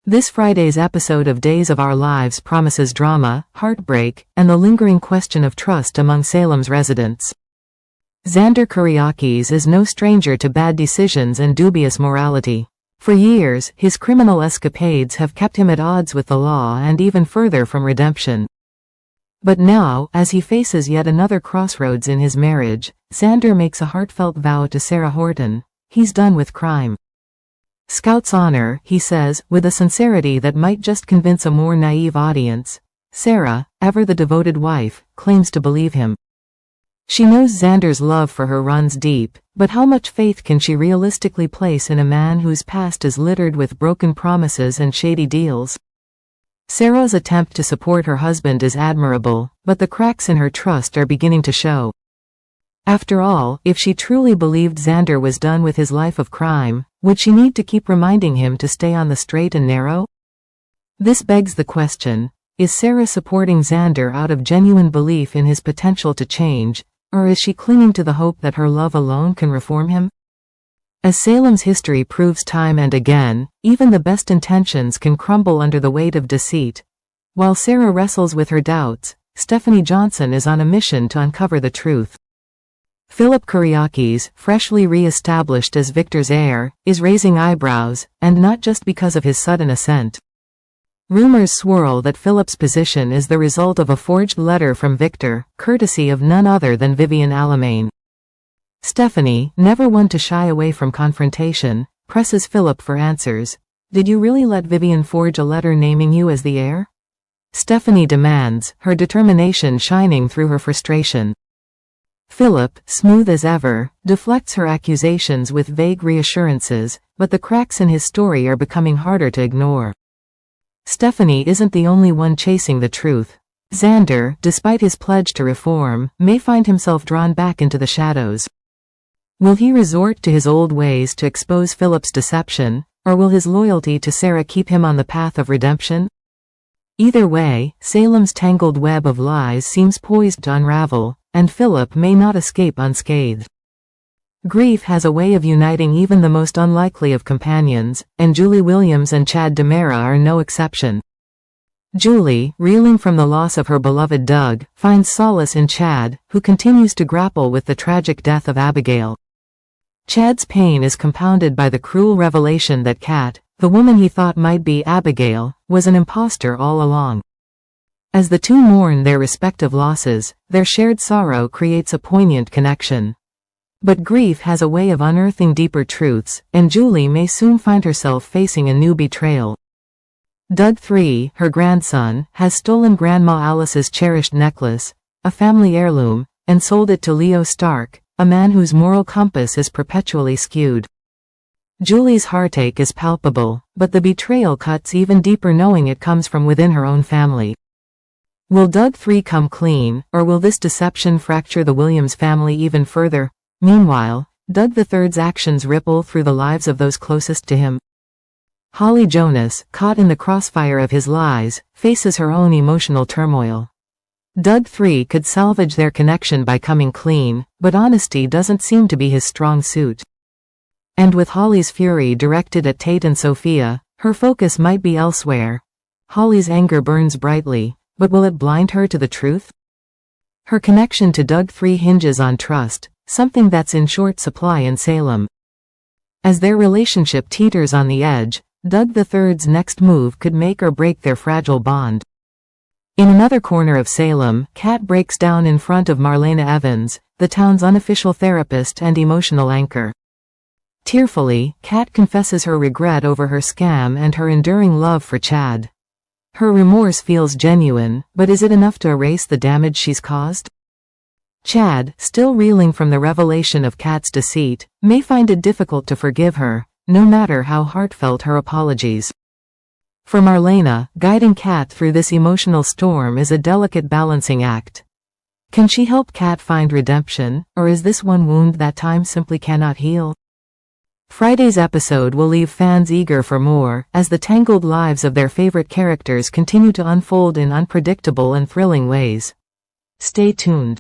This Friday's episode of Days of Our Lives promises drama, heartbreak, and the lingering question of trust among Salem's residents. Xander Kyriakis is no stranger to bad decisions and dubious morality. For years, his criminal escapades have kept him at odds with the law and even further from redemption. But now, as he faces yet another crossroads in his marriage, Xander makes a heartfelt vow to Sarah Horton: he's done with crime. Scout's honor, he says, with a sincerity that might just convince a more naive audience. Sarah, ever the devoted wife, claims to believe him. She knows Xander's love for her runs deep, but how much faith can she realistically place in a man whose past is littered with broken promises and shady deals? Sarah's attempt to support her husband is admirable, but the cracks in her trust are beginning to show. After all, if she truly believed Xander was done with his life of crime, would she need to keep reminding him to stay on the straight and narrow? This begs the question, is Sarah supporting Xander out of genuine belief in his potential to change, or is she clinging to the hope that her love alone can reform him? As Salem's history proves time and again, even the best intentions can crumble under the weight of deceit. While Sarah wrestles with her doubts, Stephanie Johnson is on a mission to uncover the truth. Philip Kyriakis, freshly re-established as Victor's heir, is raising eyebrows, and not just because of his sudden ascent. Rumors swirl that Philip's position is the result of a forged letter from Victor, courtesy of none other than Vivian Alamain. Stephanie, never one to shy away from confrontation, presses Philip for answers. Did you really let Vivian forge a letter naming you as the heir? Stephanie demands, her determination shining through her frustration. Philip, smooth as ever, deflects her accusations with vague reassurances, but the cracks in his story are becoming harder to ignore. Stephanie isn't the only one chasing the truth. Xander, despite his pledge to reform, may find himself drawn back into the shadows. Will he resort to his old ways to expose Philip's deception, or will his loyalty to Sarah keep him on the path of redemption? Either way, Salem's tangled web of lies seems poised to unravel, and Philip may not escape unscathed. Grief has a way of uniting even the most unlikely of companions, and Julie Williams and Chad DiMera are no exception. Julie, reeling from the loss of her beloved Doug, finds solace in Chad, who continues to grapple with the tragic death of Abigail. Chad's pain is compounded by the cruel revelation that Kat, the woman he thought might be Abigail, was an imposter all along. As the two mourn their respective losses, their shared sorrow creates a poignant connection. But grief has a way of unearthing deeper truths, and Julie may soon find herself facing a new betrayal. Doug III, her grandson, has stolen Grandma Alice's cherished necklace, a family heirloom, and sold it to Leo Stark, a man whose moral compass is perpetually skewed. Julie's heartache is palpable, but the betrayal cuts even deeper knowing it comes from within her own family. Will Doug III come clean, or will this deception fracture the Williams family even further? Meanwhile, Doug III's actions ripple through the lives of those closest to him. Holly Jonas, caught in the crossfire of his lies, faces her own emotional turmoil. Doug III could salvage their connection by coming clean, but honesty doesn't seem to be his strong suit. And with Holly's fury directed at Tate and Sophia, her focus might be elsewhere. Holly's anger burns brightly, but will it blind her to the truth? Her connection to Doug III hinges on trust, something that's in short supply in Salem. As their relationship teeters on the edge, Doug III's next move could make or break their fragile bond. In another corner of Salem, Kat breaks down in front of Marlena Evans, the town's unofficial therapist and emotional anchor. Tearfully, Kat confesses her regret over her scam and her enduring love for Chad. Her remorse feels genuine, but is it enough to erase the damage she's caused? Chad, still reeling from the revelation of Kat's deceit, may find it difficult to forgive her, no matter how heartfelt her apologies. For Marlena, guiding Kat through this emotional storm is a delicate balancing act. Can she help Kat find redemption, or is this one wound that time simply cannot heal? Friday's episode will leave fans eager for more, as the tangled lives of their favorite characters continue to unfold in unpredictable and thrilling ways. Stay tuned.